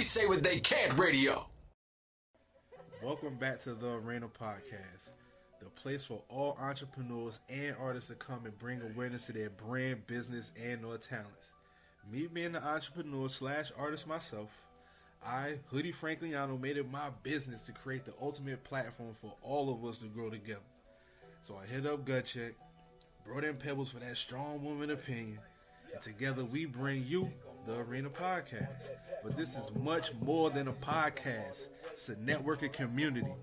say what they can't radio. Welcome back to the Arena Podcast, the place for all entrepreneurs and artists to come and bring awareness to their brand, business, and or talents. Me being an entrepreneur / artist myself, I, Hoodie Frankliano, made it my business to create the ultimate platform for all of us to grow together. So I hit up Gut Check, brought in Pebbles for that strong woman opinion, and together we bring you the Arena Podcast. But this is much more than a podcast. It's a networking community.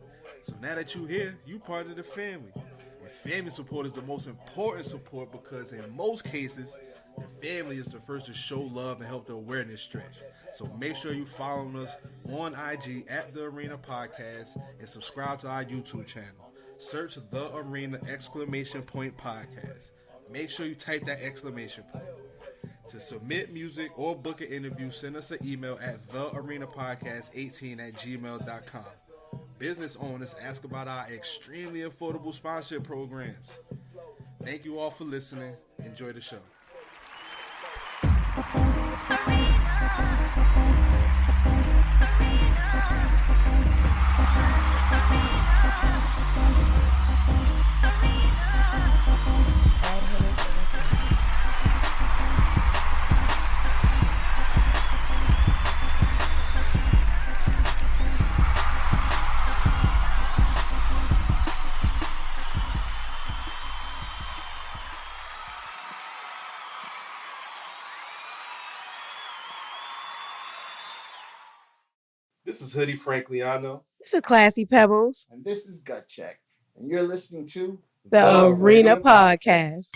So now that you're here, you part of the family. And family support is the most important support because in most cases, the family is the first to show love and help the awareness stretch. So make sure you follow us on IG at The Arena Podcast and subscribe to our YouTube channel. Search The Arena ! Podcast. Make sure you type that exclamation point. To submit music or book an interview, send us an email at thearenapodcast18@gmail.com. Business owners, ask about our extremely affordable sponsorship programs. Thank you all for listening. Enjoy the show. This is Hoodie Frankliano. This is Classy Pebbles. And this is Gut Check. And you're listening to The Arena Podcast.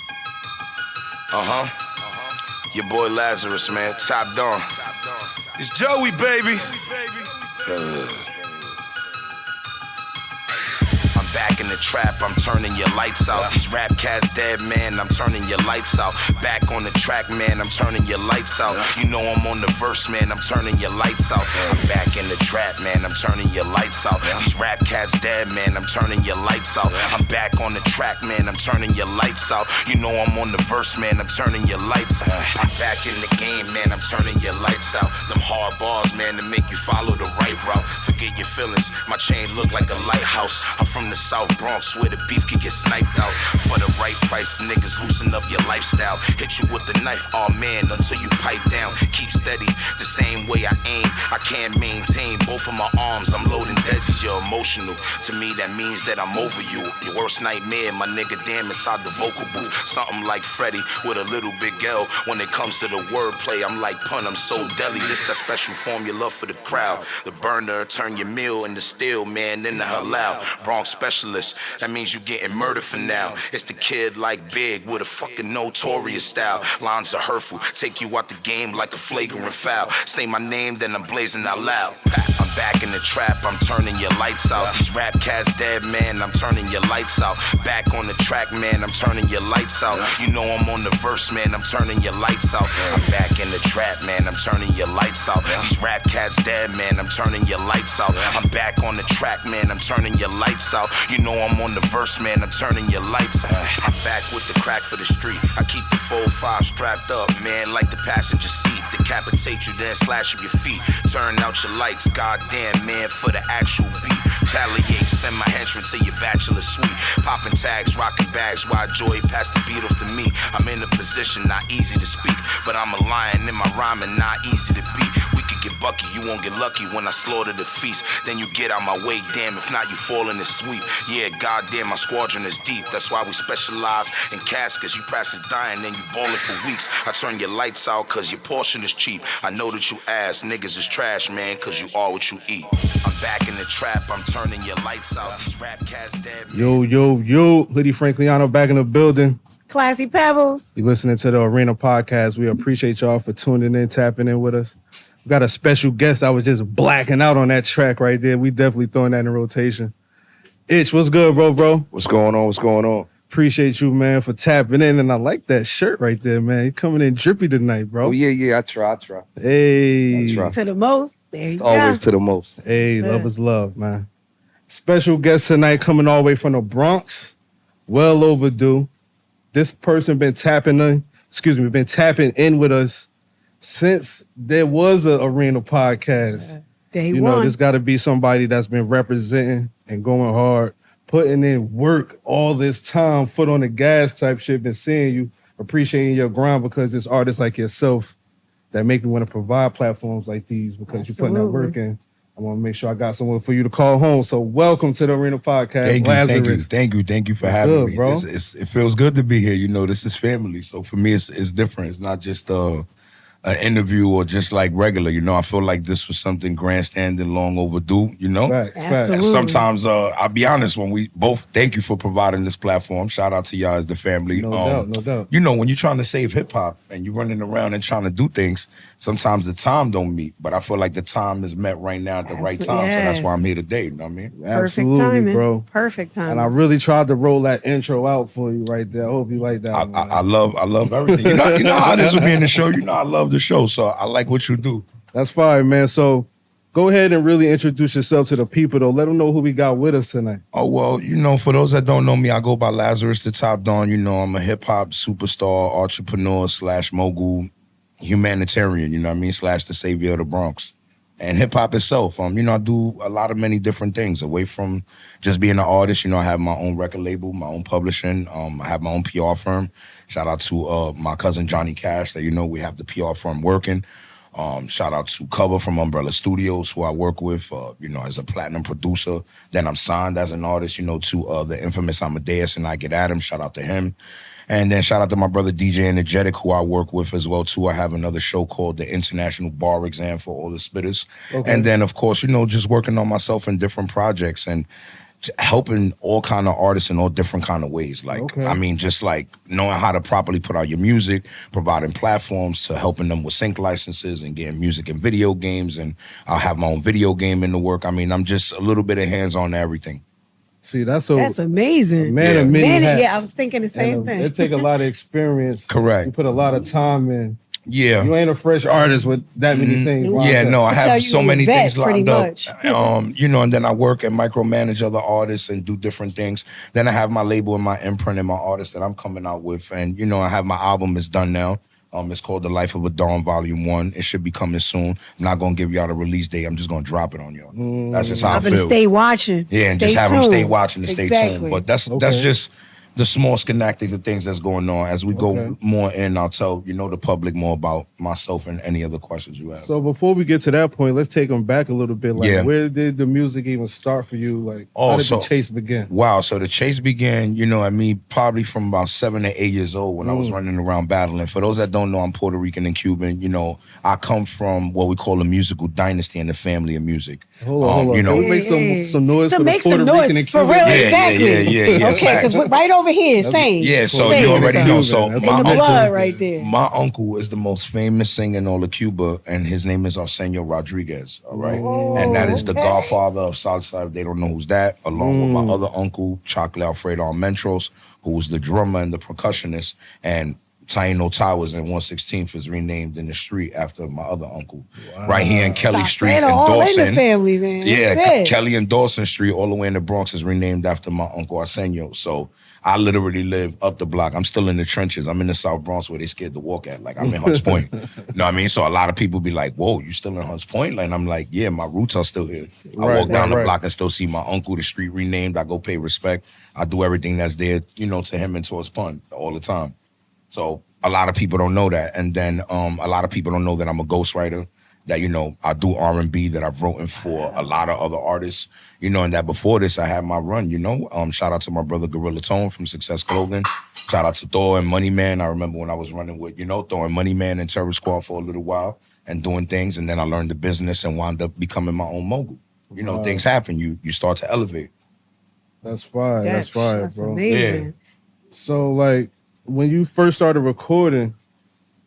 Your boy Lazaris, man. Top dog. It's Joey, baby. I'm back in the trap, I'm turning your lights out. These rap cats dead, man, I'm turning your lights out. Back on the track, man, I'm turning your lights out. You know I'm on the verse, man, I'm turning your lights out. I'm back in the trap, man, I'm turning your lights out. These rap cats dead, man, I'm turning your lights out. I'm back on the track, man, I'm turning your lights out. You know I'm on the verse, man, I'm turning your lights out. I'm back in the game, man, I'm turning your lights out. Them hard bars, man, to make you follow the right route. Forget your feelings, my chain look like a lighthouse. I'm from the South Bronx where the beef can get sniped out. For the right price, niggas loosen up your lifestyle. Hit you with the knife, oh man, until you pipe down. Keep steady, the same way I aim. I can't maintain both of my arms. I'm loading desis, you're emotional. To me, that means that I'm over you. Your worst nightmare, my nigga, damn, inside the vocal booth. Something like Freddie with a little big L. When it comes to the wordplay, I'm like pun, I'm so deli. This that special formula for the crowd. The burner, turn your meal into steel, man, then the halal. Bronx specialist, that means you getting murdered for now. It's the kid like Big with a fucking notorious style. Lines are hurtful, take you out the game like a flagrant foul. Say my name, then I'm blazing out loud. I'm back in the trap, I'm turning your lights out. These rap cats dead, man, I'm turning your lights out. Back on the track, man, I'm turning your lights out. You know I'm on the verse, man, I'm turning your lights out. I'm back in the trap, man, I'm turning your lights out. These rap cats dead, man, I'm turning your lights out. I'm back on the track, man, I'm turning your lights out. You know I'm on the verse, man, I'm turning your lights out. I'm back with the crack for the street. I keep the 4-5 strapped up, man, like the passenger seat. Decapitate you, then slash up your feet. Turn out your lights, goddamn, man, for the actual beat. Retaliate, send my henchmen to your bachelor suite. Popping tags, rocking bags, why Joy passed the beat off to me. I'm in a position, not easy to speak, but I'm a lion in my rhyming, not easy to beat. We could get bucky, you won't get lucky when I slaughter the feast. Then you get out my way, damn, if not you fall in the sweep. Yeah, goddamn, my squadron is deep. That's why we specialize in caskets. You practice dying, then you ballin' for weeks. I turn your lights out, cause your portion is cheap. I know that you ass, niggas is trash, man, cause you are what you eat. I'm back in the trap, I'm turning your lights out. These rap cats dead, man. Yo, Hoodie Frankliano back in the building. Classy Pebbles. You listening to the Arena Podcast. We appreciate y'all for tuning in, tapping in with us. We got a special guest. I was just blacking out on that track right there. We definitely throwing that in rotation. Itch, what's good, bro? What's going on? Appreciate you, man, for tapping in. And I like that shirt right there, man. You coming in drippy tonight, bro. Oh, yeah, I try. Hey. I try. To the most. There It's you always go. to the most. Hey, love is love, man. Special guest tonight coming all the way from the Bronx. Well overdue. This person been tapping in with us since there was a arena podcast, Day you one. know, there's got to be somebody that's been representing and going hard, putting in work all this time, foot on the gas type shit. Been seeing you, appreciating your grind because it's artists like yourself that make me want to provide platforms like these because you're putting that work in. I want to make sure I got someone for you to call home. So welcome to the Arena Podcast, Lazaris. Thank you for having me, bro. It feels good to be here. You know, this is family. So for me, it's different. It's not just an interview or just like regular. You know, I feel like this was something grandstanding, long overdue. You know, Absolutely. Sometimes I'll be honest. When we both thank you for providing this platform. Shout out to y'all as the family. No doubt. You know, when you're trying to save hip hop and you're running around and trying to do things, sometimes the time don't meet. But I feel like the time is met right now at the right time. So that's why I'm here today. You know what I mean? Absolutely, Perfect timing, bro. Perfect timing. And I really tried to roll that intro out for you right there. I hope you like that. I love everything. You know how this will be in the show. You know I love the show, so I like what you do. That's fine, man. So go ahead and really introduce yourself to the people, though. Let them know who we got with us tonight. Oh, well, you know, for those that don't know me, I go by Lazaris the Top Don. You know, I'm a hip-hop superstar, entrepreneur / mogul, humanitarian, you know what I mean, / the savior of the Bronx. And hip-hop itself, you know, I do a lot of many different things away from just being an artist. You know, I have my own record label, my own publishing. I have my own PR firm. Shout out to my cousin Johnny Cash that, you know, we have the PR firm working. Shout out to Cover from Umbrella Studios, who I work with, you know, as a platinum producer. Then I'm signed as an artist, you know, to the infamous Amadeus and I Get At Him. Shout out to him. And then shout out to my brother DJ Energetic, who I work with as well, too. I have another show called the International Bar Exam for all the spitters. Okay. And then, of course, you know, just working on myself in different projects and helping all kind of artists in all different kind of ways. Like, I mean, just like knowing how to properly put out your music, providing platforms to helping them with sync licenses and getting music and video games. And I'll have my own video game in the work. I mean, I'm just a little bit of hands-on everything. See, that's amazing. Man of many hats. Yeah, I was thinking the same thing. It take a lot of experience. Correct. You put a lot of time in. Yeah. You ain't a fresh artist with that many things. Yeah, no, I have so many things lined up. You know, and then I work and micromanage other artists and do different things. Then I have my label and my imprint and my artists that I'm coming out with. And, you know, I have my album is done now. It's called The Life of a Dawn Volume 1. It should be coming soon. I'm not going to give y'all the release date. I'm just going to drop it on y'all. That's just how I feel. Stay watching. Yeah, and just have them stay watching and stay tuned. But that's just the small schematics of things that's going on. As we go more in, I'll tell, you know, the public more about myself and any other questions you have. So before we get to that point, let's take them back a little bit. Like, where did the music even start for you? Like, how did the chase begin? Wow, so the chase began, you know, I mean, probably from about 7 to 8 years old when I was running around battling. For those that don't know, I'm Puerto Rican and Cuban. You know, I come from what we call a musical dynasty in the family of music. Hold on. You know, make some noise for the Puerto Rican and Cuban. For real, exactly. Yeah. Okay, because right over here, same. Yeah, so you already know. So my uncle, right there. My uncle is the most famous singer in all of Cuba, and his name is Arsenio Rodriguez, all right? And that is the godfather of salsa, if they don't know who's that, along with my other uncle, Chocolate Alfredo Almentros, who was the drummer and the percussionist, and Taino Towers in 116th is renamed in the street after my other uncle. Wow. Right here in Kelly Street in Dawson. In the family, man. Yeah, Kelly and Dawson Street all the way in the Bronx is renamed after my uncle Arsenio. So I literally live up the block. I'm still in the trenches. I'm in the South Bronx where they scared to walk at. Like, I'm in Hunts Point. You know what I mean? So a lot of people be like, whoa, you still in Hunts Point? Like, and I'm like, yeah, my roots are still here. I walk down the block and still see my uncle, the street renamed. I go pay respect. I do everything that's there, you know, to him and to his pun all the time. So a lot of people don't know that. And then a lot of people don't know that I'm a ghostwriter, that, you know, I do R&B, that I've written for a lot of other artists, you know, and that before this, I had my run, you know. Shout out to my brother Gorilla Tone from Success Clothing. Shout out to Thor and Money Man. I remember when I was running with, you know, Thor and Money Man and Terror Squad for a little while and doing things. And then I learned the business and wound up becoming my own mogul. You know, things happen. You start to elevate. That's fire. That's fire, that's bro. Amazing. Yeah. So, like, when you first started recording,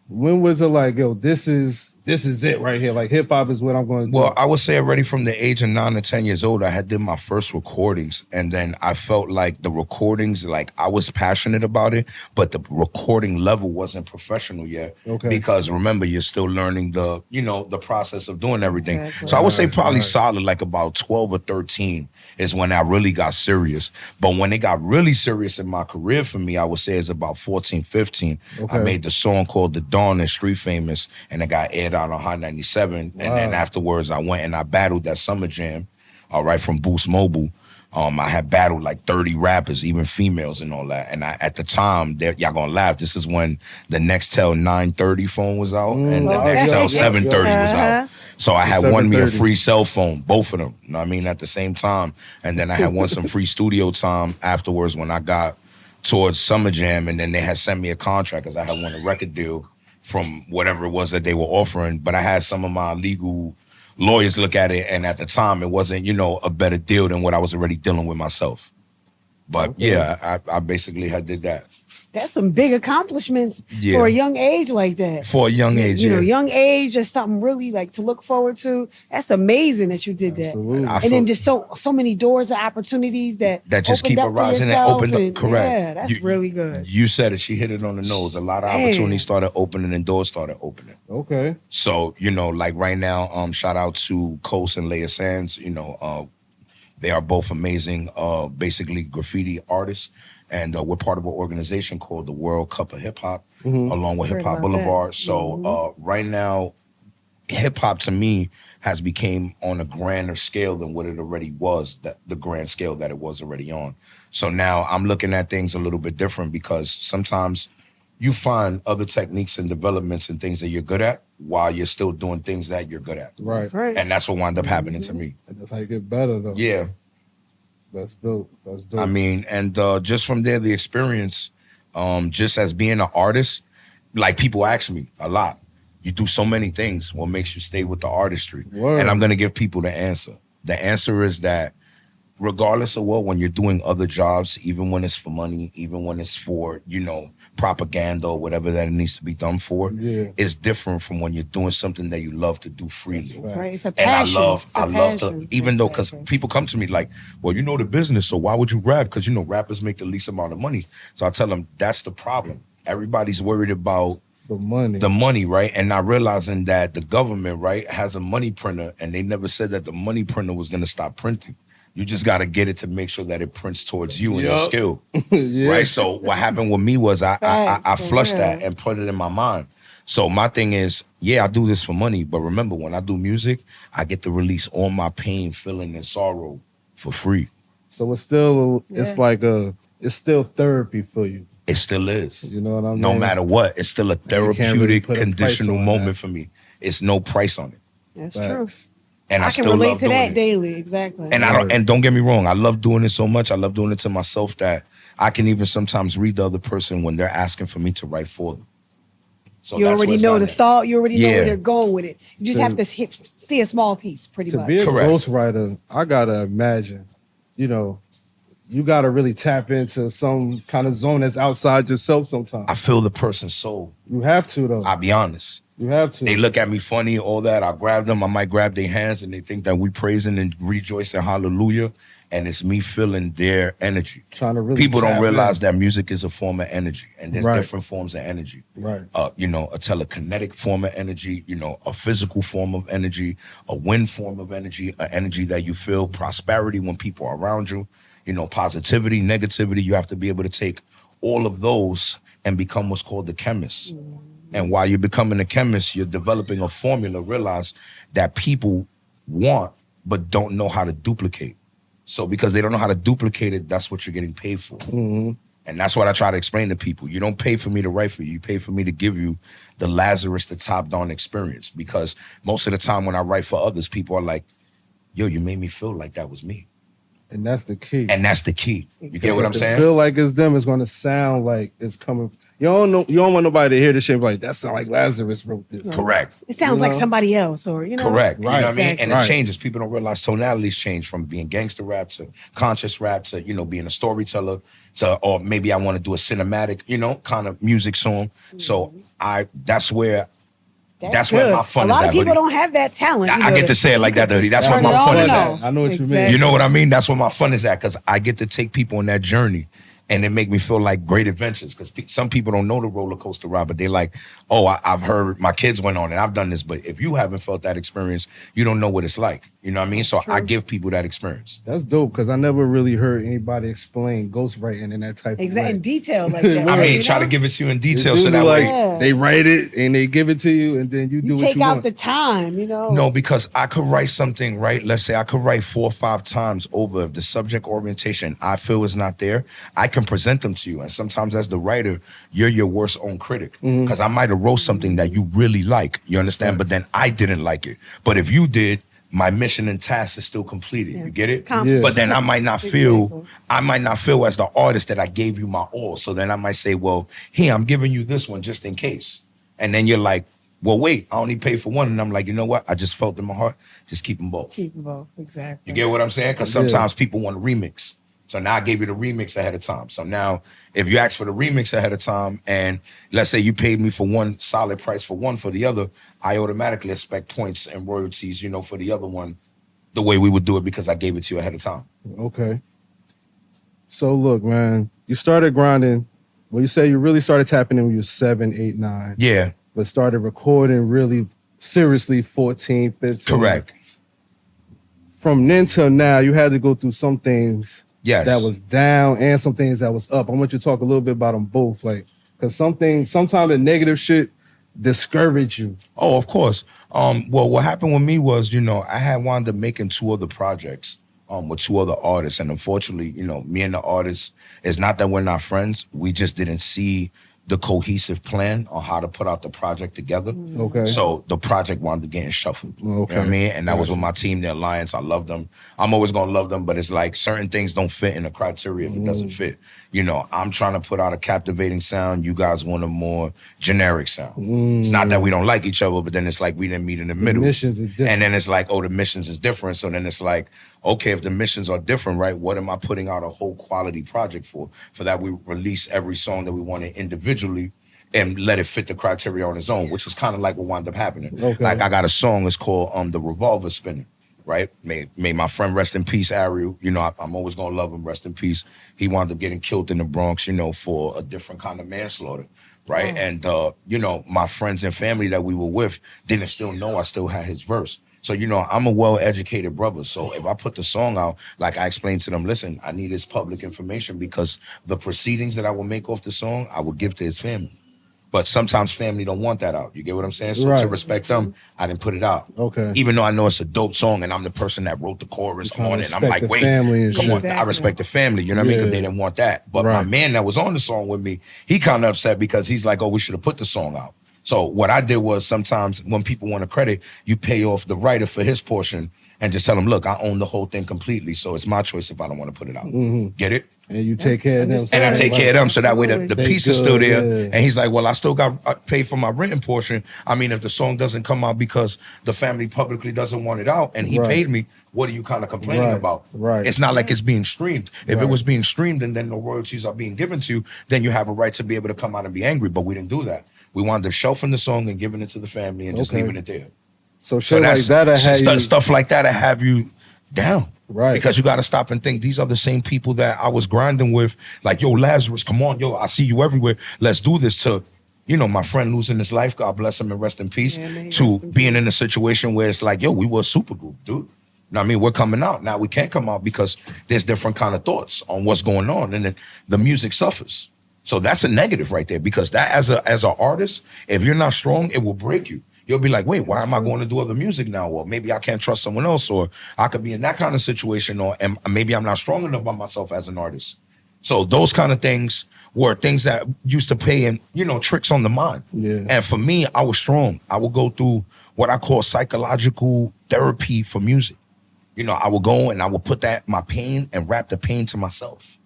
when was it like, yo, this is this is it right here. Like hip hop is what I'm going to do. Well, I would say already from the age of 9 to 10 years old, I had did my first recordings, and then I felt like the recordings, like I was passionate about it, but the recording level wasn't professional yet. Okay. Because remember, you're still learning the, the process of doing everything. Exactly. So I would say probably Right. solid like about 12 or 13 is when I really got serious. But when it got really serious in my career for me, I would say it's about 14, 15. Okay. I made the song called The Dawn and Street Famous, and it got aired out on Hot 97. And then afterwards, I went and I battled that Summer Jam, all right, from Boost Mobile. I had battled like 30 rappers, even females and all that. And at the time, y'all gonna laugh, this is when the Nextel 930 phone was out and the Okay. Nextel 730 was Uh-huh. out. So I had won me a 730. free cell phone, both of them, you know what I mean, at the same time. And then I had won some free studio time afterwards when I got towards Summer Jam, and then they had sent me a contract because I had won a record deal from whatever it was that they were offering. But I had some of my legal lawyers look at it, and at the time it wasn't, a better deal than what I was already dealing with myself. But yeah, I basically had did that. That's some big accomplishments Yeah. for a young age like that. For a young age, You know, yeah. young age is something really like to look forward to. That's amazing that you did that. Absolutely. I And feel- then just so many doors and opportunities that just opened keep up for arising and yourself opened up. Correct. Yeah, that's really good. You said it. She hit it on the nose. A lot of Damn. opportunities started opening and doors started opening. Okay. So, like right now, shout out to Coast and Leia Sands. They are both amazing, basically graffiti artists. And we're part of an organization called the World Cup of Hip Hop, along with Heard Hip Hop about Boulevard. that. So right now, hip hop to me has became on a grander scale than what it already was, the grand scale that it was already on. So now I'm looking at things a little bit different because sometimes you find other techniques and developments and things that you're good at while you're still doing things that you're good at. Right. That's right. And that's what wound up happening to me. And that's how you get better, though. Yeah. That's dope. That's dope. I mean, and just from there, the experience, just as being an artist, like people ask me a lot, you do so many things, what makes you stay with the artistry? Word. And I'm going to give people the answer. The answer is that regardless of what, when you're doing other jobs, even when it's for money, even when it's for, propaganda or whatever that it needs to be done for, it's different from when you're doing something that you love to do freely. That's right. It's a And passion. I love It's a to, passion. even though, because Exactly. people come to me like, well, you know the business, so why would you rap? Because, rappers make the least amount of money. So I tell them, that's the problem. Everybody's worried about the money, right? And not realizing that the government, right, has a money printer, and they never said that the money printer was going to stop printing. You just got to get it to make sure that it prints towards you and your skill. Yeah. Right? So what happened with me was I Facts, flushed for that real. and put it in my mind. So my thing is, yeah, I do this for money, but remember, when I do music, I get to release all my pain, feeling, and sorrow for free. So it's still, it's Yeah. like it's still therapy for you. It still is. You know what I mean? No matter what, it's still a can't really therapeutic, put a price conditional on moment that. for me. It's no price on it. That's Facts. true. And I I can still relate love to doing that it. daily. Exactly. And don't get me wrong, I love doing it so much. I love doing it to myself that I can even sometimes read the other person when they're asking for me to write for them. So you that's already what's know gotten the it. thought. You already know Yeah. where they're going with it. You just To- have to see a small piece, pretty To much. be a Correct. ghostwriter, I gotta imagine, you gotta really tap into some kind of zone that's outside yourself sometimes. I feel the person's soul. You have to though. I'll be honest. You have to. They look at me funny, all that. I grab them. I might grab their hands and they think that we praising and rejoicing, hallelujah. And it's me feeling their energy. Trying to really People don't tap realize in. that music is a form of energy. And there's Right. different forms of energy. Right. A telekinetic form of energy, a physical form of energy, a wind form of energy, an energy that you feel, prosperity when people are around you, positivity, negativity. You have to be able to take all of those and become what's called the chemist. And while you're becoming a chemist, you're developing a formula, realize that people want but don't know how to duplicate. So because they don't know how to duplicate it, that's what you're getting paid for. Mm-hmm. And that's what I try to explain to people. You don't pay for me to write for you. You pay for me to give you the Lazaris, the top down experience. Because most of the time when I write for others, people are like, yo, you made me feel like that was me. And that's the key. And that's the key. You get what I'm If it saying? feel like it's them, it's gonna sound like it's coming. You don't want nobody to hear this shit and be like, that sound like Lazarus wrote this. Correct. It sounds You like know? somebody else, or Correct. You know what I mean? Exactly. And Right. it changes. People don't realize tonalities change from being gangster rap to conscious rap to, being a storyteller to, or maybe I want to do a cinematic, kind of music song. So that's where That's where my fun A is lot at, of people Hoodie. don't have that talent. I get to say it like that, Hoodie. That's where turn my it fun on is and at. off. I know what you mean. Exactly. You know what I mean? That's where my fun is at, because I get to take people on that journey and it make me feel like great adventures. Because some people don't know the roller coaster ride, but they like, oh, I've heard my kids went on and I've done this. But if you haven't felt that experience, you don't know what it's like. You know what I mean? So I give people that experience. That's dope, because I never really heard anybody explain ghostwriting in that type Exactly. of In way. detail like that. I right? mean, try to give it to you in It's detail so usually that like way. Yeah. they write it and they give it to you, and then you do You what take you out want. the time, you know. No, because I could write something, right? Let's say I could write 4 or 5 times over. If the subject orientation I feel is not there, I can present them to you. And sometimes as the writer, you're your worst own critic. Because I might have wrote something that you really like, you understand? But then I didn't like it. But if you did, my mission and task is still completed. Yeah. You get it? Accomplished. But then I might not feel, Exactly. I might not feel as the artist that I gave you my all. So then I might say, well, here, I'm giving you this one just in case. And then you're like, well, wait, I only paid for one. And I'm like, you know what? I just felt in my heart, just keep them both. Keep them both. Exactly. You get what I'm saying? Because sometimes people want a remix. So now I gave you the remix ahead of time. So now if you ask for the remix ahead of time, and let's say you paid me for one solid price for one for the other, I automatically expect points and royalties, you know, for the other one, the way we would do it, because I gave it to you ahead of time. Okay. So look, man, you started grinding. Well, you say you really started tapping in when you were 7, 8, 9. Yeah, But started recording really seriously 14, 15. correct. From then till now, you had to go through some things Yes. that was down and some things that was up. I want you to talk a little bit about them both. Like, because sometimes the negative shit discourage you. Oh, of course. Well, what happened with me was, you know, I had wound up making 2 other projects with 2 other artists. And unfortunately, you know, me and the artist, it's not that we're not friends. We just didn't see the cohesive plan on how to put out the project together. Okay. So the project wound up getting shuffled. Okay. You know what I mean? And that was with my team, the Alliance. I love them. I'm always gonna love them, but it's like certain things don't fit in the criteria if it doesn't fit. You know, I'm trying to put out a captivating sound. You guys want a more generic sound. It's not that we don't like each other, but then it's like we didn't meet in the middle. missions are different. And then it's like, oh, the missions is different. So then it's like, okay, if the missions are different, right, what am I putting out a whole quality project for? For that, we release every song that we wanted individually and let it fit the criteria on its own, which is kind of like what wound up happening. Okay. Like I got a song, it's called The Revolver Spinner, right? May my friend rest in peace, Ariel. You know, I'm always gonna love him, rest in peace. He wound up getting killed in the Bronx, you know, for a different kind of manslaughter, right? And, you know, my friends and family that we were with didn't still know I still had his verse. So, you know, I'm a well-educated brother. So if I put the song out, like I explained to them, listen, I need his public information because the proceedings that I will make off the song, I will give to his family. But sometimes family don't want that out. You get what I'm saying? So to Right. respect them, I didn't put it out. Okay. Even though I know it's a dope song and I'm the person that wrote the chorus trying to on it. And I'm respect like, the wait, family and come shit. on. I respect the family, you know what I mean? Because Yeah. they didn't want that. But my Right. man that was on the song with me, he kind of upset because he's like, oh, we should have put the song out. So what I did was sometimes when people want a credit, you pay off the writer for his portion and just tell him, look, I own the whole thing completely. So it's my choice if I don't want to put it out. Get it? And you take care of them. And I take care of them so that way the Absolutely. They piece is still good, there. yeah. And he's like, well, I still got paid for my written portion. I mean, if the song doesn't come out because the family publicly doesn't want it out and he Right. paid me, what are you kind of complaining Right, about? right. It's not like it's being streamed. If it Right. was being streamed and then the royalties are being given to you, then you have a right to be able to come out and be angry. But we didn't do that. We wound up shelving the song and giving it to the family and just Okay. leaving it there. So So shit like that's that, I had you. stuff like that. I have you down, Right. Because you got to stop and think these are the same people that I was grinding with. Like, yo, Lazarus, come on, yo, I see you everywhere. Let's do this. To, you know, my friend losing his life, God bless him and rest in peace. Yeah, man, to rest in being in a situation where it's like, yo, we were a super group, dude. You know what I mean? We're coming out now. We can't come out because there's different kind of thoughts on what's going on, and then the music suffers. So that's a negative right there, because that as an artist, if you're not strong, it will break you. You'll be like, wait, why am I going to do other music now? Or maybe I can't trust someone else, or I could be in that kind of situation, or maybe I'm not strong enough by myself as an artist. So those kind of things were things that used to pay in, you know, tricks on the mind. Yeah. And for me, I was strong. I would go through what I call psychological therapy for music. You know, I would go and I would put my pain and wrap the pain to myself.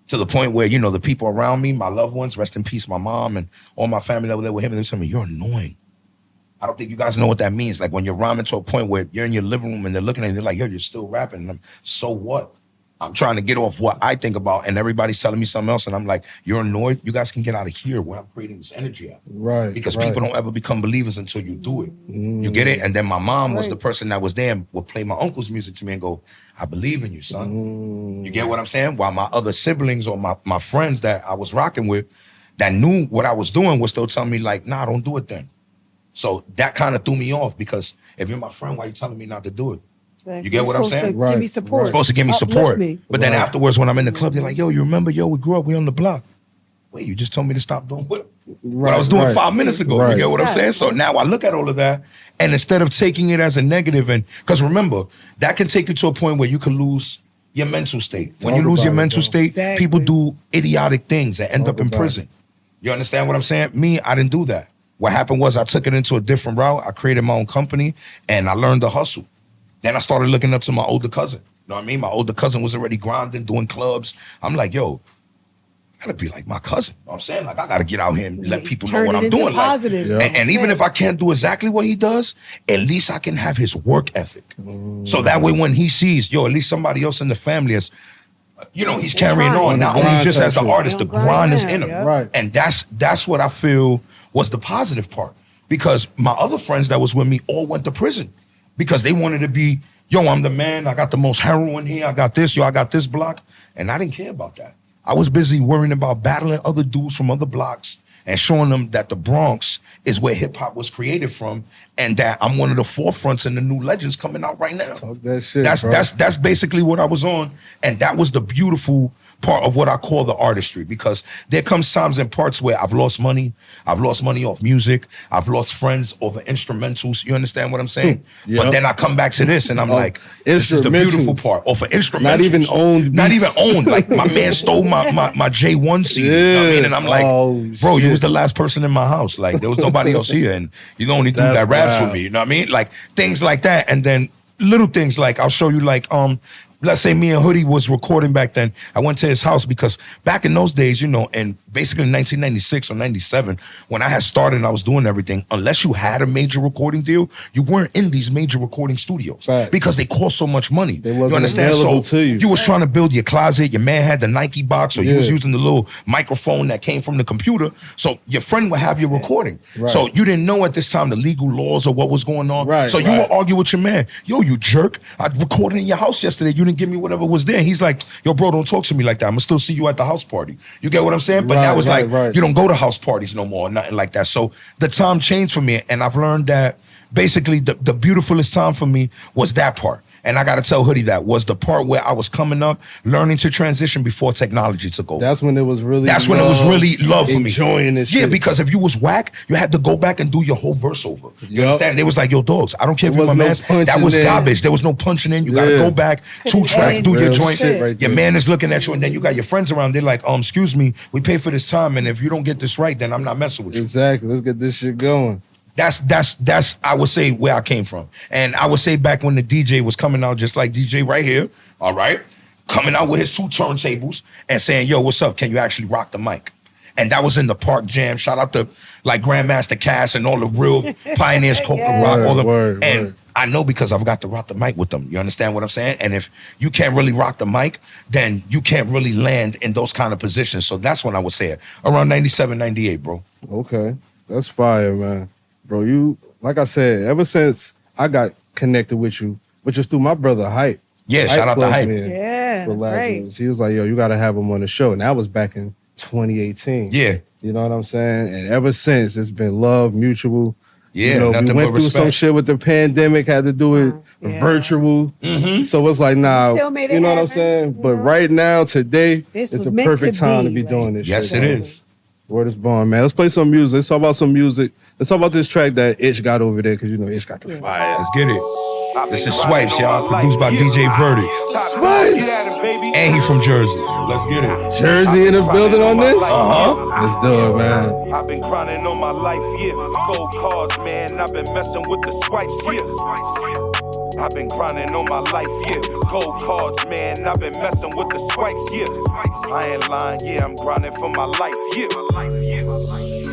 To the point where, you know, the people around me, my loved ones, rest in peace, my mom and all my family that were there with him, and they tell me, you're annoying. I don't think you guys know what that means. Like when you're rhyming to a point where you're in your living room and they're looking at you, they're like, yo, you're still rapping. And I'm, so what? I'm trying to get off what I think about, and everybody's telling me something else, and I'm like, you're annoyed? You guys can get out of here where I'm creating this energy at. Right. Because people don't ever become believers until you do it. You get it? And then my mom was the person that was there and would play my uncle's music to me and go, I believe in you, son. You get what I'm saying? While my other siblings or my friends that I was rocking with that knew what I was doing was still telling me like, nah, don't do it then. So that kind of threw me off because if you're my friend, why are you telling me not to do it? You get what I'm saying? Give me support. You're supposed to give me support. Me. But then afterwards, when I'm in the club, they're like, yo, you remember, we grew up, we on the block. Wait, you just told me to stop doing what I was doing 5 minutes ago. You get what I'm saying? So now I look at all of that, and instead of taking it as a negative, and because remember, that can take you to a point where you can lose your mental state. When you lose your mental state, people do idiotic things and end up in prison. You understand what I'm saying? Me, I didn't do that. What happened was I took it into a different route. I created my own company, and I learned to hustle. Then I started looking up to my older cousin. You know what I mean? My older cousin was already grinding, doing clubs. I'm like, yo, I gotta be like my cousin. You know what I'm saying? Like, I gotta get out here and let people know what I'm doing. Like, and even if I can't do exactly what he does, at least I can have his work ethic. So that way when he sees, yo, at least somebody else in the family is, you know, he's carrying on, not only just as the artist, the grind is in him. Right. And that's what I feel was the positive part. Because my other friends that was with me all went to prison. Because they wanted to be, yo, I'm the man, I got the most heroin here, I got this, I got this block. And I didn't care about that. I was busy worrying about battling other dudes from other blocks and showing them that the Bronx is where hip hop was created from and that I'm one of the forefronts and the new legends coming out right now. Talk that shit, that's basically what I was on. And that was the beautiful part of what I call the artistry, because there comes times and parts where I've lost money off music, I've lost friends over instrumentals, you understand what I'm saying? But then I come back to this and I'm like, this is the beautiful part. Or for instrumentals. Not even owned. Not even owned. Like my man stole my J1 CD, you know what I mean? And I'm like, bro, you was the last person in my house. Like there was nobody else here and you're the only dude that raps with me, you know what I mean? Like things like that. And then little things like, I'll show you like, let's say me and Hoodie was recording back then. I went to his house because back in those days, you know, and basically in 1996 or 97, when I had started and I was doing everything, unless you had a major recording deal, you weren't in these major recording studios because they cost so much money. You understand? So you was trying to build your closet. Your man had the Nike box, or you was using the little microphone that came from the computer. So your friend would have your recording. So you didn't know at this time the legal laws or what was going on. So you would argue with your man. Yo, you jerk. I recorded in your house yesterday. You didn't give me whatever was there. And he's like, yo, bro, don't talk to me like that. I'm gonna still see you at the house party. You get what I'm saying? But now it's like, you don't go to house parties no more, nothing like that. So the time changed for me, and I've learned that basically the beautifulest time for me was that part. And I got to tell Hoodie that was the part where I was coming up, learning to transition before technology took over. That's when it was really That's when it was really love for me. Enjoying this shit. Yeah, because if you was whack, you had to go back and do your whole verse over. You understand? They was like, yo, dogs, I don't care if you're my man. That was garbage. There was no punching in. You got to go back, 2 tracks, do your joint. Your man is looking at you, and then you got your friends around. They're like, excuse me, we pay for this time, and if you don't get this right, then I'm not messing with you. Exactly. Let's get this shit going. That's I would say where I came from. And I would say back when the DJ was coming out just like DJ right here, all right, coming out with his 2 turntables and saying, yo, what's up? Can you actually rock the mic? And that was in the Park Jam. Shout out to like Grandmaster Cass and all the real pioneers, Coca Rock, all them. And I know because I've got to rock the mic with them. You understand what I'm saying? And if you can't really rock the mic, then you can't really land in those kind of positions. So that's when I would say it. Around 97, 98, bro. Okay. That's fire, man. Bro, you, like I said, ever since I got connected with you, which is through my brother, Hype. Yeah, shout out to Hype. Yeah, that's right. He was like, yo, you got to have him on the show. And that was back in 2018. Yeah. You know what I'm saying? And ever since, it's been love, mutual. Yeah, you know, nothing we went but through some shit with the pandemic, had to do it virtual. So it's like, nah, Still made it you know what I'm happen, saying? you But know? right now, today, This it's was a meant perfect to time to be, be doing this Yes, shit. it is. Word is born, man. Let's play some music. Let's talk about some music. Let's talk about this track that Itch got over there, because you know Itch got the fire. Let's get it. This is Swipes, y'all. Produced by DJ Verdict. Swipes! And he from Jersey. So let's get it. Jersey in the building on this? Uh-huh. Let's do it, man. I've been grinding on my life, yeah. Gold cars, man. I've been messing with the swipes, yeah. I've been grinding on my life, yeah. Gold cards, man. I've been messing with the swipes, yeah. I ain't lying, yeah. I'm grinding for my life, yeah.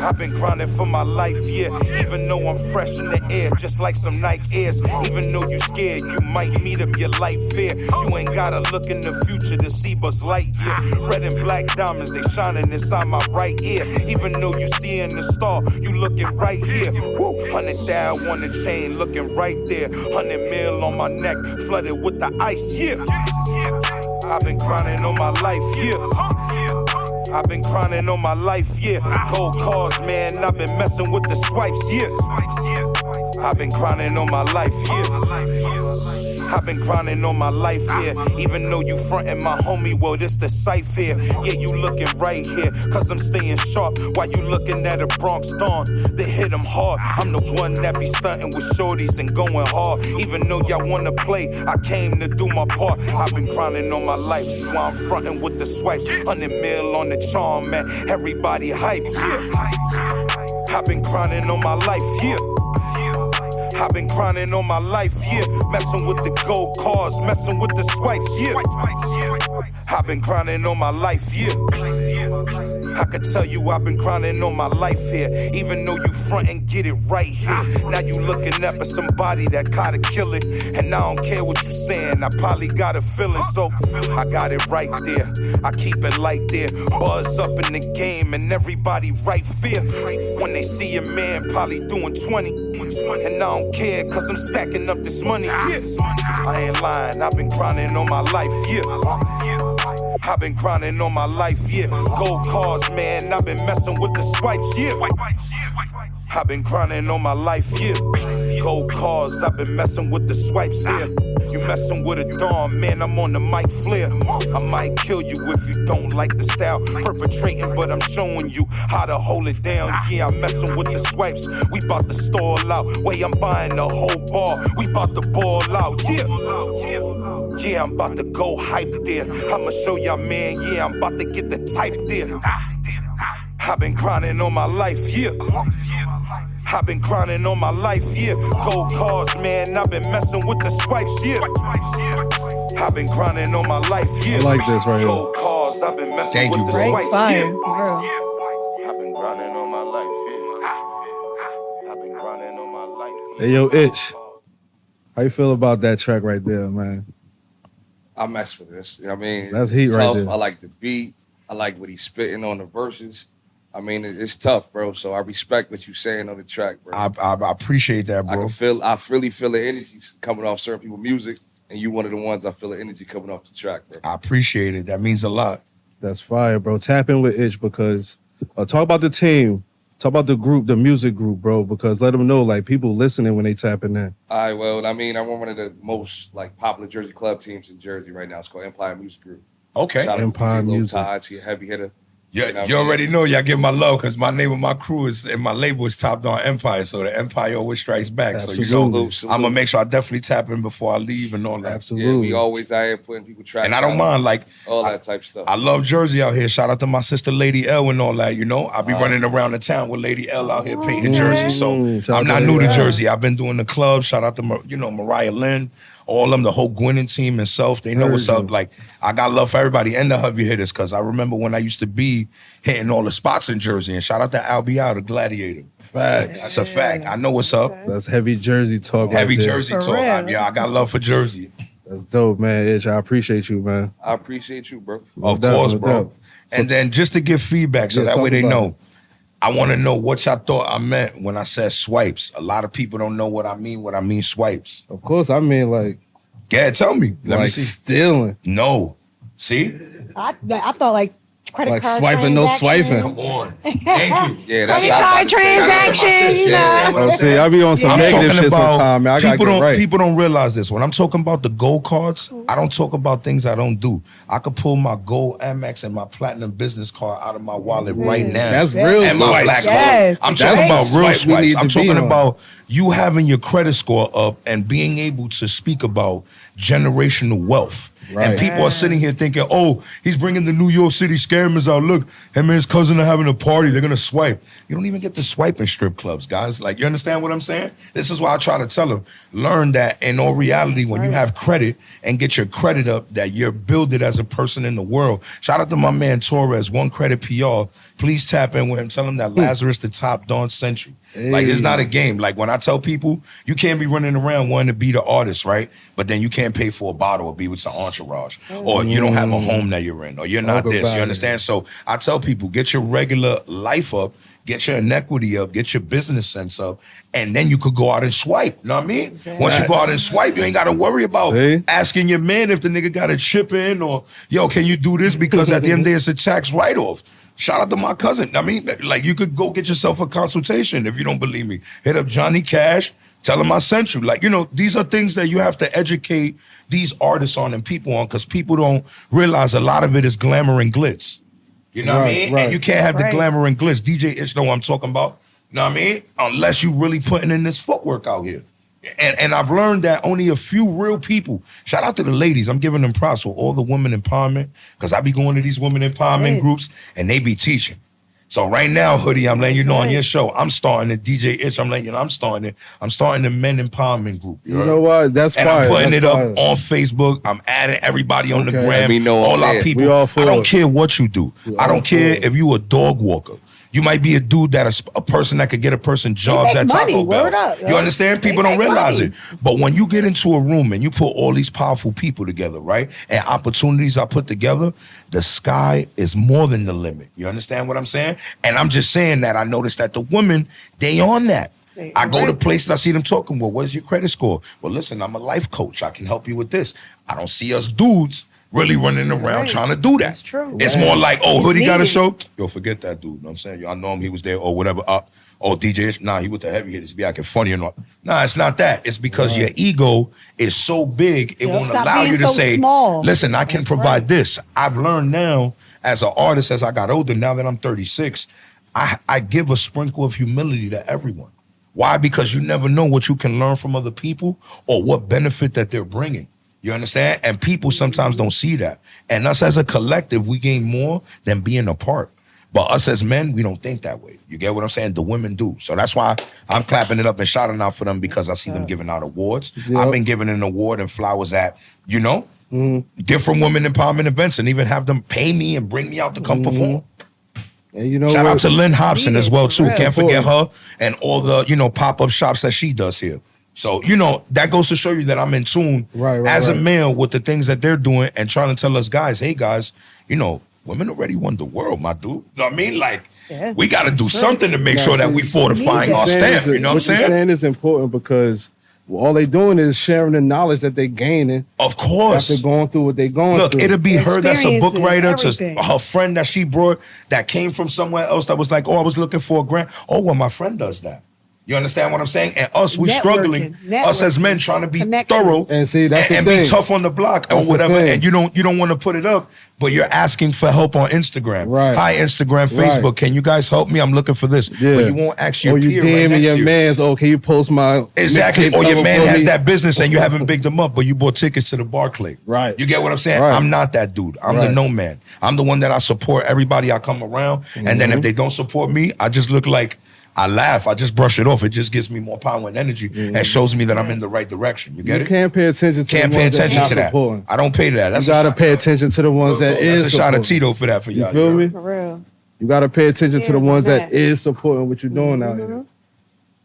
I've been grinding for my life, yeah. Even though I'm fresh in the air, just like some Nike Airs. Even though you scared, you might meet up your life fair. You ain't gotta look in the future to see Buzz Lightyear. Red and black diamonds, they shining inside my right ear. Even though you seeing the star, you looking right here. Woo. 100,000 on the chain, looking right there. 100 mil on my neck, flooded with the ice, yeah. I've been grinding on my life, yeah. I've been grinding on my life, yeah. Gold cars, man, I've been messing with the swipes, yeah. I've been grinding on my life, yeah. I've been grinding on my life here. Even though you frontin' my homie, well, this the safe here. Yeah, you looking right here, cause I'm staying sharp while you looking at a Bronx Dawn. They hit them hard. I'm the one that be stunting with shorties and going hard. Even though y'all wanna play, I came to do my part. I've been grinding on my life, that's why I'm frontin' with the swipes. 100 mil on the charm, man. Everybody hype, yeah. I've been grinding on my life, yeah. I've been grinding on my life, yeah. Messing with the gold cars, messing with the swipes, yeah. I've been grinding on my life, yeah. I could tell you I've been grinding on my life here. Even though you front and get it right here. Now you looking up at somebody that gotta kill it. And I don't care what you saying, I probably got a feeling. So I got it right there, I keep it light there. Buzz up in the game and everybody right fear. When they see a man probably doing 20. And I don't care cause I'm stacking up this money, yeah. I ain't lying, I've been grinding on my life, yeah. I've been grinding on my life, yeah. Gold cars, man, I've been messing with the swipes, yeah. I've been grinding on my life, yeah. Gold cars, I've been messing with the swipes, yeah. You messing with a dawn, man, I'm on the mic flare. I might kill you if you don't like the style. Perpetrating, but I'm showing you how to hold it down. Yeah, I'm messing with the swipes. We bout to stall out. Wait, I'm buying the whole bar. We bout to ball out, yeah. Yeah, I'm about to go hype there. I'ma show y'all, man, yeah, I'm about to get the type there. I've been grinding on my life, yeah. I've been grinding on my life, yeah. Gold cars, man, I've been messing with the swipes, yeah. I've been grinding on my life, yeah. I like this right here. Gold cars, I've been messing with the swipes, Fire, yeah. girl. I've been grinding on my life, yeah. I've been grinding on my life, yeah. Hey, yo, Itch. How you feel about that track right there, man? I mess with this. I mean, That's heat it's right tough. there. I like the beat. I like what he's spitting on the verses. I mean, it's tough, bro. So I respect what you're saying on the track, bro. I appreciate that, bro. I really feel the energy coming off certain people's music, and you one of the ones I feel the energy coming off the track, bro. I appreciate it. That means a lot. That's fire, bro. Tap in with Itch because talk about the team. Talk about the group, the music group, bro, because let them know, like, people listening when they tapping in. All right, well, I mean, I'm one of the most, like, popular Jersey club teams in Jersey right now. It's called Empire Music Group. Okay. Shout out Empire to DJ Music. Todd, he a heavy hitter. Yeah, You know what you I mean? already know y'all give my love because my name of my crew is and my label is Top Down Empire, so the Empire always strikes back. Absolutely. So you know, Salute. I'm gonna make sure I definitely tap in before I leave and all that. Absolutely. Yeah, we always out here putting people tracks And I don't out, mind, like all that type stuff. I love Jersey out here. Shout out to my sister Lady L and all that. You know, I be running around the town with Lady L out here painting Jersey. So Shout I'm out not to new to Lady L. Jersey. I've been doing the club. Shout out to Mariah Lynn. All them, the whole Gwinnett team and Self, they know what's up. Like, I got love for everybody and the heavy hitters because I remember when I used to be hitting all the spots in Jersey. And shout out to Albial, the Gladiator. Facts. That's a fact. I know what's up. That's heavy Jersey talk Heavy right there. Jersey For talk. real. I got love for Jersey. That's dope, man. Itch, I appreciate you, man. I appreciate you, bro. Of doubt, course, no bro. doubt. And then just to give feedback so Yeah, that talk way they about know. it. I want to know what y'all thought I meant when I said swipes. A lot of people don't know what I mean swipes. Of course, I mean, like, Yeah, tell me. Let me like see. stealing. No. See? I thought like credit Like card swiping, no swiping. Come on. Thank you. Yeah, that's Credit what I card was about to say. transaction, you know. Oh, see, I be on some I'm negative talking shit about sometime, man. I gotta people get don't right. people don't realize this. When I'm talking about the gold cards, I don't talk about things I don't do. I could pull my gold Amex and my platinum business card out of my wallet right now. That's real and my swipes. black Yes. card. I'm That's talking the about real swipe we need swipes. I'm to be talking on. about you having your credit score up and being able to speak about generational wealth. And people are sitting here thinking, oh, he's bringing the New York City scammers out. Look, him and his cousin are having a party. They're going to swipe. You don't even get to swipe in strip clubs, guys. Like, you understand what I'm saying? This is why I try to tell them, learn that in all reality, when you have credit and get your credit up, that you're builded as a person in the world. Shout out to my man Torres, One Credit PR. Please tap in with him. Tell him that Lazaris, the top Don, sent you. Like, it's not a game. Like, when I tell people, you can't be running around wanting to be the artist, right? But then you can't pay for a bottle or be with your entourage. Or you don't have a home that you're in. Or you're not this. You understand? So I tell people, get your regular life up, get your inequity up, get your business sense up, and then you could go out and swipe. You know what I mean? Once you go out and swipe, you ain't got to worry about asking your man if the nigga got a chip in or, yo, can you do this? Because at the end of the day, it's a tax write-off. Shout out to my cousin. I mean, like, you could go get yourself a consultation if you don't believe me. Hit up Johnny Cash. Tell him I sent you. Like, you know, these are things that you have to educate these artists on and people on, because people don't realize a lot of it is glamour and glitz. You know what I mean? And you can't have the glamour and glitz. DJ Itch know what I'm talking about. You know what I mean? Unless you really putting in this footwork out here. And I've learned that only a few real people, shout out to the ladies, I'm giving them props for all the women empowerment, because I be going to these women empowerment groups and they be teaching. So right now, Hoodie, I'm letting you know on your show, I'm starting the DJ Itch, I'm letting you know I'm starting the men empowerment group. You know what? That's fire. And I'm putting it up on Facebook. I'm adding everybody on the gram. We know all our people. I don't care what you do. I don't care if you a dog walker. You might be a dude that is a person that could get a person jobs at Taco Bell. You understand? People don't realize it. But when you get into a room and you put all these powerful people together, right? And opportunities are put together, the sky is more than the limit. You understand what I'm saying? And I'm just saying that I noticed that the women, they on that. I go to places, I see them talking, well, what's your credit score? Well, listen, I'm a life coach. I can help you with this. I don't see us dudes really running around trying to do that. That's true. It's more like, oh, Hoodie got a show? Yo, forget that dude. You know what I'm saying? Yo, I know him, he was there, or whatever. Oh, DJ, nah, he with the heavy hitters. Be acting funny or not. Nah, it's not that. It's because your ego is so big, it won't allow you to say, listen, I can provide this. I've learned now, as an artist, as I got older, now that I'm 36, I give a sprinkle of humility to everyone. Why? Because you never know what you can learn from other people or what benefit that they're bringing. You understand? And people sometimes don't see that. And us as a collective, we gain more than being apart. But us as men, we don't think that way. You get what I'm saying? The women do. So that's why I'm clapping it up and shouting out for them, because I see them giving out awards. I've been giving an award and flowers at, you know, different women empowerment events, and even have them pay me and bring me out to come perform. And you know, shout out to Lynn Hobson as well, too. Can't forget her and all the, you know, pop-up shops that she does here. So, you know, that goes to show you that I'm in tune as a male with the things that they're doing and trying to tell us guys, hey guys, you know, women already won the world, my dude. You know what I mean? Like, we got to do something to make sure that we fortifying our stamp. You know what I'm saying? What you're saying is important, because all they doing is sharing the knowledge that they gaining. Of course. After going through what they going through. Look, it'll be her that's a book writer, to her friend that she brought that came from somewhere else that was like, oh, I was looking for a grant. Oh, well, my friend does that. You understand what I'm saying? And us, we struggling. Us as men trying to be thorough and see that's and be tough on the block or whatever. And you don't want to put it up, but you're asking for help on Instagram. Right. Hi, Instagram, Facebook. Can you guys help me? I'm looking for this. Yeah. But you won't ask your peer right next to you. Man's, oh, can you post my exactly? Or your man has that business and you haven't bigged them up, but you bought tickets to the Barclay. Right. You get what I'm saying? Right. I'm not that dude. I'm the no man. I'm the one that I support everybody I come around. And then if they don't support me, I just look like I laugh. I just brush it off. It just gives me more power and energy and shows me that I'm in the right direction. You get it? You can't pay attention to that. Supporting. I don't pay to that. That's you got to pay attention to the ones that is That's a shot of Tito for that for y'all. You feel me? For real. You got to pay attention to the ones that is supporting what you're doing out here.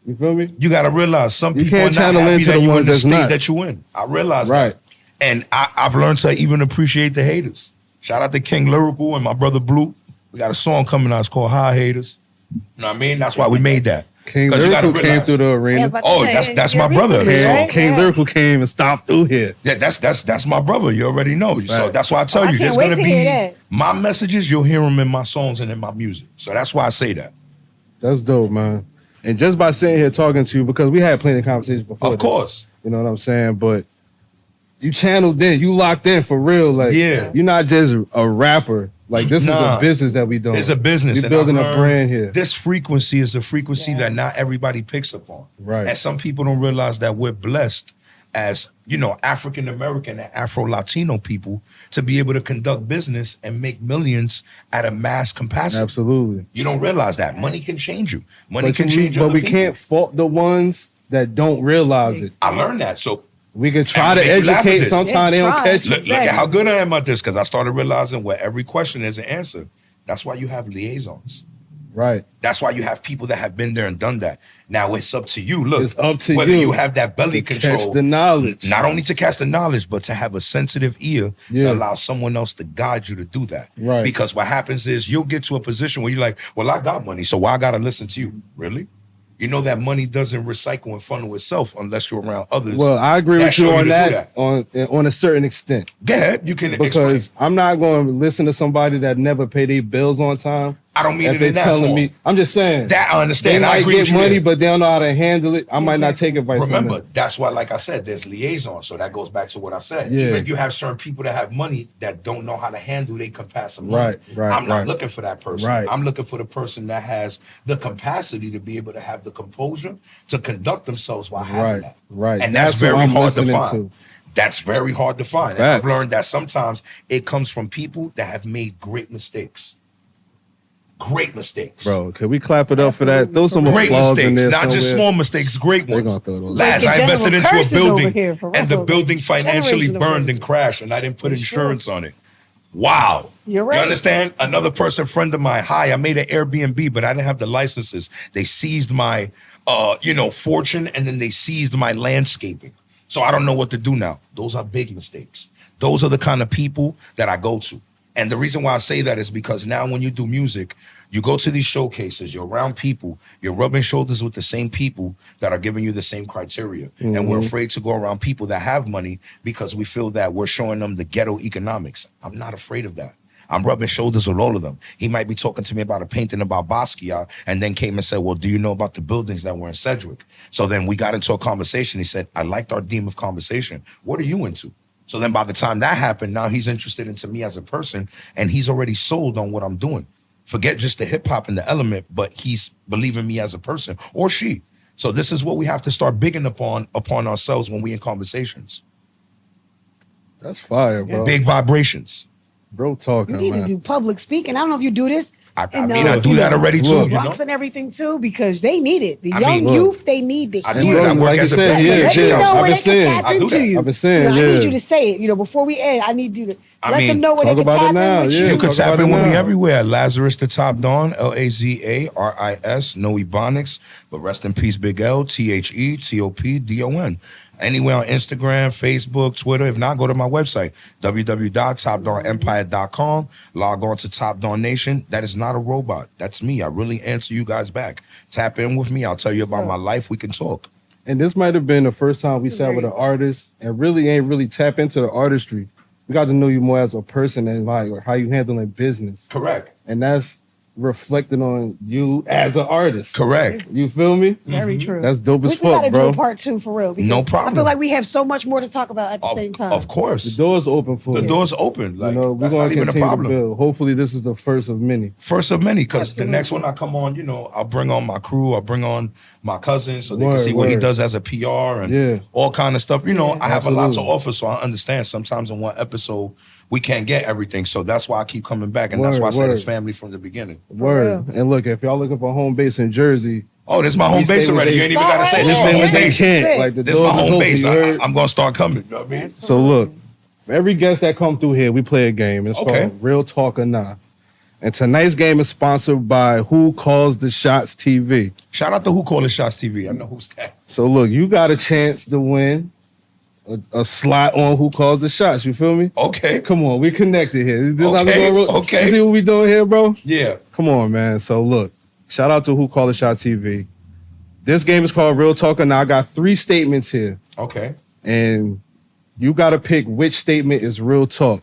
You feel me? You got to realize some people can't are not channel happy into that the you ones in the that's state not. that you in. I realize that. And I've learned to even appreciate the haters. Shout out to King Lyrical and my brother Blue. We got a song coming out. It's called Hi Haters. You know what I mean? That's why we made that. King Lyrical came through the arena. That's my brother. King Lyrical came and stopped through here. Yeah, that's my brother. You already know. Right. So that's why I tell you, there's gonna be my messages. You'll hear them in my songs and in my music. So that's why I say that. That's dope, man. And just by sitting here talking to you, because we had plenty of conversations before. Of course. You know what I'm saying? But you channeled in, you locked in for real. Like, you're not just a rapper. Like, this is a business that we doing. It's a business. We're building a brand here. This frequency is a frequency that not everybody picks up on. Right. And some people don't realize that we're blessed as, African American and Afro Latino people to be able to conduct business and make millions at a mass capacity. Absolutely. You don't realize that. Money can change you. Money But can change But other we people. can't fault the ones that don't realize it. I learned that. So we can try and to make you laugh at educate. this. Sometimes they don't catch it. Look at how good I am at this, because I started realizing where every question is an answer. That's why you have liaisons. Right. That's why you have people that have been there and done that. Now it's up to you. Look, It's up to whether you you have that belly to control, catch the knowledge. not only to catch the knowledge, but to have a sensitive ear Yeah. to allow someone else to guide you to do that. Right. Because what happens is you'll get to a position where you're like, well, I got money, so why I got to listen to you? Really? You know that money doesn't recycle and funnel itself unless you're around others. Well, I agree that with you show on to do that, on a certain extent. Go ahead, you can Because explain. I'm not going to listen to somebody that never pay their bills on time. I don't mean If it they're in that telling form. me, I'm just saying That I understand. They I might agree get with you money, there. but they don't know how to handle it. I might not take advice Remember, from them. that's why, like I said, there's liaison. So that goes back to what I said. Yeah. Even you have certain people that have money that don't know how to handle their capacity. Money. Right, I'm not right. looking for that person. Right. I'm looking for the person that has the capacity to be able to have the composure to conduct themselves while having Right, that. right. And that's That's what very I'm hard to listening find. to. That's very hard to find. And I've Facts. learned that sometimes it comes from people that have made great mistakes. Great mistakes. Bro, can we clap it up for that? Throw some Great applause in mistakes, there not just somewhere. small mistakes, great They're ones. gonna throw those. Laz, Like I the invested general into a curses over building, here, for and the real. building financially Generational burned curses. and crashed, and I didn't put For insurance on it. Wow. You're right. You understand? Another person, friend of mine, I made an Airbnb, but I didn't have the licenses. They seized my, fortune, and then they seized my landscaping. So I don't know what to do now. Those are big mistakes. Those are the kind of people that I go to. And the reason why I say that is because now when you do music, you go to these showcases, you're around people, you're rubbing shoulders with the same people that are giving you the same criteria. And we're afraid to go around people that have money because we feel that we're showing them the ghetto economics. I'm not afraid of that. I'm rubbing shoulders with all of them. He might be talking to me about a painting about Basquiat and then came and said, well, do you know about the buildings that were in Sedgwick? So then we got into a conversation. He said, I liked our theme of conversation. What are you into? So then by the time that happened, now he's interested into me as a person and he's already sold on what I'm doing. Forget just the hip hop and the element, but he's believing me as a person or she. So this is what we have to start bigging upon ourselves when we in conversations. That's fire, bro. Big vibrations. Bro talking, You need man. to do public speaking. I don't know if you do this. I in, mean, I do that already too, look, you know? Bronx and everything too, because they need it. The I young mean, youth, they need the I And do heat. it. I bro, work like you as a said, band. yeah, Let me yeah. know I've where been they can saying. tap I do into that. you. I've been saying, I yeah. need you to say it. Before we end, I need you to I let mean, them know where talk they can about it tap now, in with yeah. you. You could Talk tap about in it with me now. everywhere. Lazarus the Top Don, Lazaris, no Ebonics, but rest in peace, Big L, THETOPDON. Anywhere on Instagram, Facebook, Twitter. If not, go to my website, www.topdonempire.com. Log on to Top Don Nation. That is not a robot. That's me. I really answer you guys back. Tap in with me. I'll tell you about my life. We can talk. And this might have been the first time we sat with an artist and really ain't really tap into the artistry. We got to know you more as a person and like how you handling business. Correct. And that's reflecting on you as an artist. Correct. You feel me? Very true. That's dope as We gotta fuck, do bro. a part 2 for real. because No problem. I feel like we have so much more to talk about at the same time. Of course. The door's open for The you. door's open. Like, You know, we're that's gonna not even a continue to problem. build. Hopefully, this is the first of many. First of many, because the Absolutely. next one I come on, I'll bring on my crew, I'll bring on my cousin so they can Word, see what he word. does as a PR and Yeah. all kind of stuff. I have a lot to Absolutely. offer, so I understand sometimes in one episode we can't get everything. So that's why I keep coming back, and that's Word, why I said it's word. family from the beginning. Word. And look, if y'all looking for home base in Jersey, Oh, this is my home We base say what already. they- You ain't even got to say Start this. right is my there. home they base. can't. Like the This is my doors is home open, base. you heard? I'm gonna start coming. You know what I mean? So look, for every guest that come through here, we play a game. It's Okay. called Real Talk or Nah. And tonight's game is sponsored by Who Calls the Shots TV. Shout out to Who Call the Shots TV. I know who's that. So look, you got a chance to win a slot on Who Calls the Shots. You feel me? Okay. Come on, we connected here. This how we Okay, gonna roll. okay. You see what we doing here, bro? Yeah. Come on, man. So look, shout out to Who Call the Shots TV. This game is called Real Talk or Nah. I got 3 statements here. Okay. And you got to pick which statement is real talk.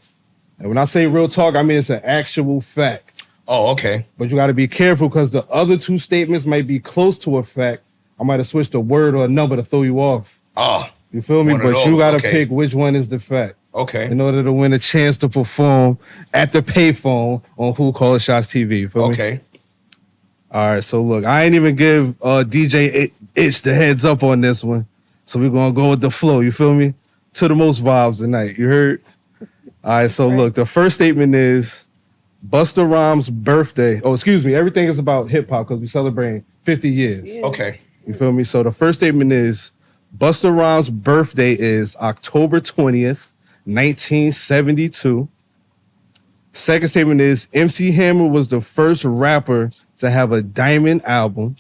And when I say real talk, I mean it's an actual fact. Oh, okay. But you got to be careful because the other 2 statements might be close to a fact. I might have switched a word or a number to throw you off. Ah. You feel me? One of But you those, got to okay. pick which one is the fact Okay. in order to win a chance to perform at the payphone on Who Call Shots TV. You feel me? Okay. All right, so look, I ain't even give DJ Itch the heads up on this one. So we're gonna go with the flow, you feel me? To the most vibes tonight. You heard? All right, so look, the first statement is Busta Rhymes' birthday. Oh, excuse me, everything is about hip-hop because we're celebrating 50 years. Yeah. Okay. You feel me? So the first statement is Busta Rhymes' birthday is October 20th, 1972. Second statement is MC Hammer was the first rapper to have a diamond album.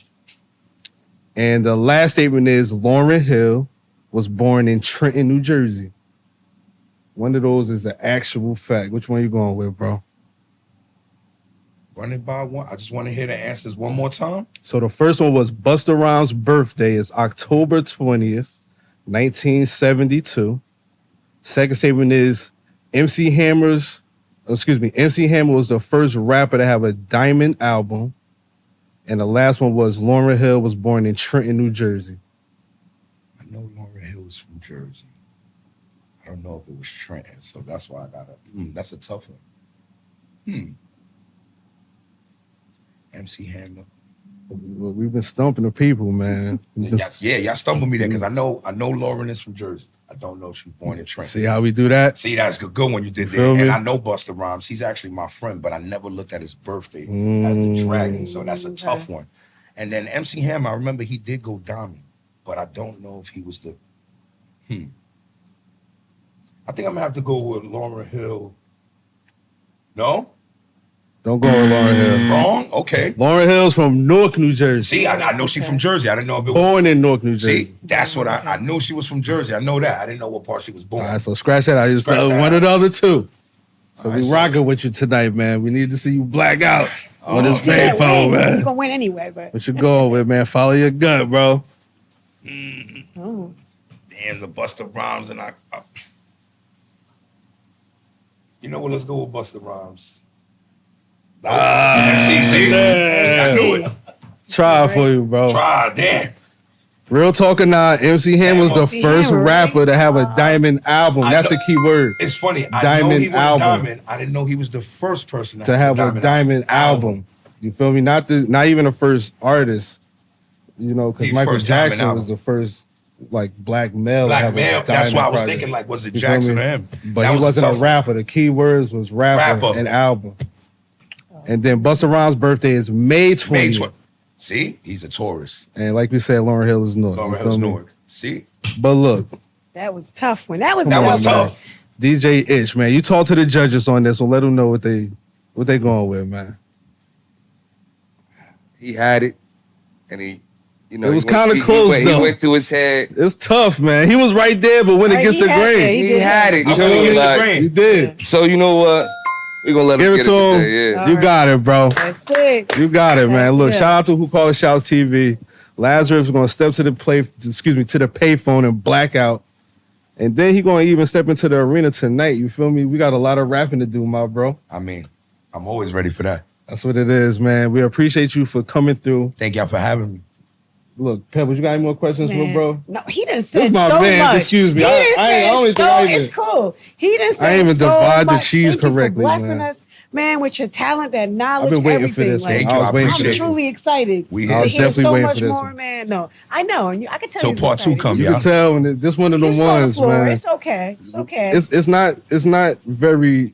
And the last statement is Lauryn Hill was born in Trenton, New Jersey. One of those is an actual fact. Which one you going with, bro? Run it by one. I just want to hear the answers one more time. So the first one was Busta Rhymes' birthday is October 20th, 1972. Second statement is MC Hammer was the first rapper to have a diamond album. And the last one was Lauryn Hill was born in Trenton, New Jersey. I know Lauryn Hill was from Jersey. I don't know if it was Trenton, so that's why I got it. That's a tough one. MC Hammer. Well, we've been stumping the people, man. Y'all stumbled me there because I know Lauren is from Jersey. I don't know if she was born in Trenton. See how we do that? See, that's a good one you did there. And I know Busta Rhymes. He's actually my friend, but I never looked at his birthday as the dragon, so that's a tough one. And then MC Hammer, I remember he did go diamond, but I don't know if he was the... I think I'm going to have to go with Lauryn Hill. No? Don't go with Lauryn Hill. Wrong? Okay. Lauryn Hill's from Newark, New Jersey. See, I know she's from Jersey. I didn't know if it was... Born in Newark, New Jersey. See, that's what I knew she was from Jersey. I know that. I didn't know what part she was born. All right, so scratch that out. Just one of the other two. So we rocking with you tonight, man. We need to see you black out on this payphone, man. You're going to win anyway, but... What you going with, man? Follow your gut, bro. Oh. Damn, the Busta Rhymes and I... You know what? Let's go with Busta Rhymes. MCC. I knew it. Try for you, bro. Try, damn. Real talk or not, MC Hammer was the first rapper to have a diamond album. That's the key word. It's funny. I Diamond know he was album. diamond. I didn't know he was the first person To have a diamond album. You feel me? Not even the first artist. You know, because Michael first diamond Jackson was album. the first like black male. Black to have a male. That's diamond why I was project. thinking, like, was it You feel Jackson me? or him? But That he was wasn't a tough rapper. The key words was rapper and album. And then Busta Rhymes' birthday is May 20th. May 20th. See? He's a Taurus. And like we said, Lauryn Hill is Newark. Lauryn Hill's Newark. See? But look. That was tough one. That was tough. DJ Itch, man. You talk to the judges on this one. Let them know what they going with, man. He had it. And he, you know, it was kind of close, though. He went through his head. It's tough, man. He was right there, but when it gets to grain. He had it. He did. So you know what? We're going to let him Give it get to it him. today, yeah. You got it, bro. That's it. You got it, man. Look, Yeah. shout out to Who Called Shouts TV. Lazarus is going to step to the payphone and blackout. And then he going to even step into the arena tonight. You feel me? We got a lot of rapping to do, my bro. I mean, I'm always ready for that. That's what it is, man. We appreciate you for coming through. Thank y'all for having me. Look, Pebbles, you got any more questions for bro? No, he done said my so mans, much. excuse me. He done I said don't think I even- it's cool. He done said I ain't even so divide the much. cheese Thank you for correctly, blessing man. us, man, with your talent, that knowledge, I've been waiting everything. for this, like, man. I was waiting for I'm this. truly excited. I was to hear definitely so waiting much for this more, one. man. No, I know, and I can tell So you. part 2 comes, You y'all. can tell when this one of the Just on the ones, floor. man. It's okay. It's okay. It's not very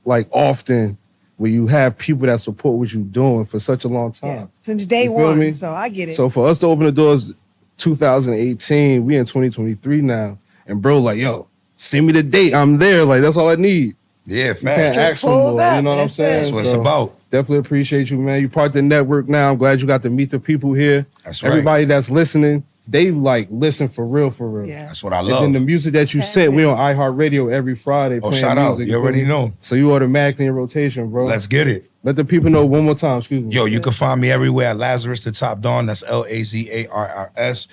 like often where you have people that support what you're doing for such a long time. Since day You feel one, me? so I get it. So for us to open the doors 2018, we in 2023 now. And bro, like, yo, send me the date. I'm there. Like, that's all I need. Yeah, You fast. can't ask for Pulled more. up. You know what I'm That's saying? That's what it's So, about. Definitely appreciate you, man. You part of the network now. I'm glad you got to meet the people here. That's right. Everybody that's listening, they like listen for real, for real. Yeah. That's what I And love. then the music that you sent, we on iHeartRadio every Friday. Oh, playing shout out. music, You already know. So you automatically in rotation, bro. Let's get it. Let the people know one more time. Excuse me. Yo, you can find me everywhere at Lazarus the Top Don. That's LAZARRS.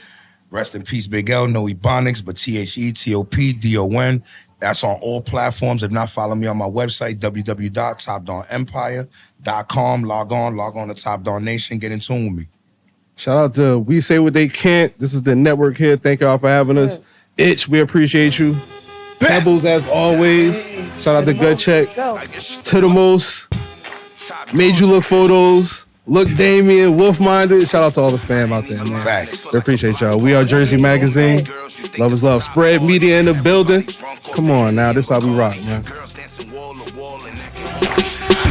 Rest in peace, Big L. No Ebonics, but THETOPDON. That's on all platforms. If not, follow me on my website, www.topdonempire.com. Log on to Top Don Nation. Get in tune with me. Shout out to We Say What They Can't. This is the network here. Thank y'all for having us. Itch, we appreciate you. Pebbles, as always. Shout out to Gut Check. Go. To the most. Made You Look Photos. Look, Damien, Wolf-Minded. Shout out to all the fam out there, man. Facts. We appreciate y'all. We are Jersey Magazine. Love is love. Spread media in the building. Come on now, this how we rock, man.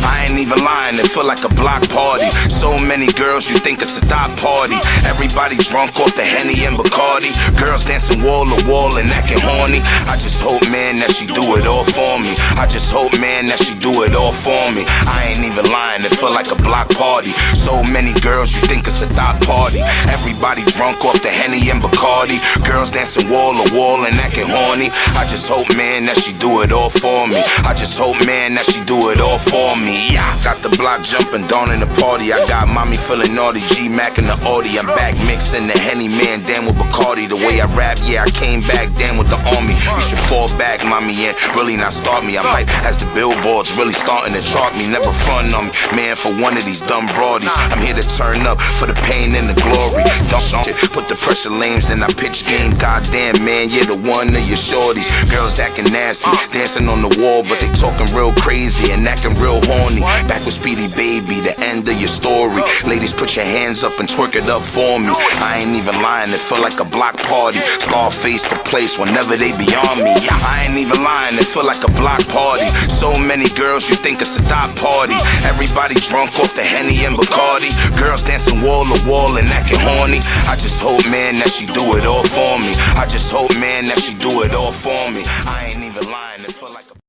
I ain't even lying, it feel like a block party. So many girls, you think it's a dot party. Everybody drunk off the Henny and Bacardi. Girls dancing wall to wall and acting horny. I just hope, man, that she do it all for me. I just hope, man, that she do it all for me. I ain't even lying, it feel like a block party. So many girls, you think it's a dot party. Everybody drunk off the Henny and Bacardi. Girls dancing wall to wall and acting horny. I just hope, man, that she do it all for me. I just hope, man, that she do it all for me. Yeah, got the block jumping, dawn in the party. I got mommy feeling naughty, G-Mac in the Audi. I'm back mixing the Henny, man, damn with Bacardi. The way I rap, yeah, I came back, damn with the army. You should fall back, mommy, and really not start me. I'm hype as the billboards really starting to chart me. Never front on me, man, for one of these dumb broadies. I'm here to turn up for the pain and the glory. Don't shit, put the pressure lanes and I pitch game. Goddamn, man, you're the one of your shorties. Girls acting nasty, dancing on the wall, but they talking real crazy and acting real horny. Back with Speedy Baby, the end of your story. Ladies, put your hands up and twerk it up for me. I ain't even lying, it feel like a block party. Scarface the place whenever they be on me. I ain't even lying, it feel like a block party. So many girls, you think it's a dot party. Everybody drunk off the Henny and Bacardi. Girls dancing wall to wall and acting horny. I just hope, man, that she do it all for me. I just hope, man, that she do it all for me. I ain't even lying, it feel like a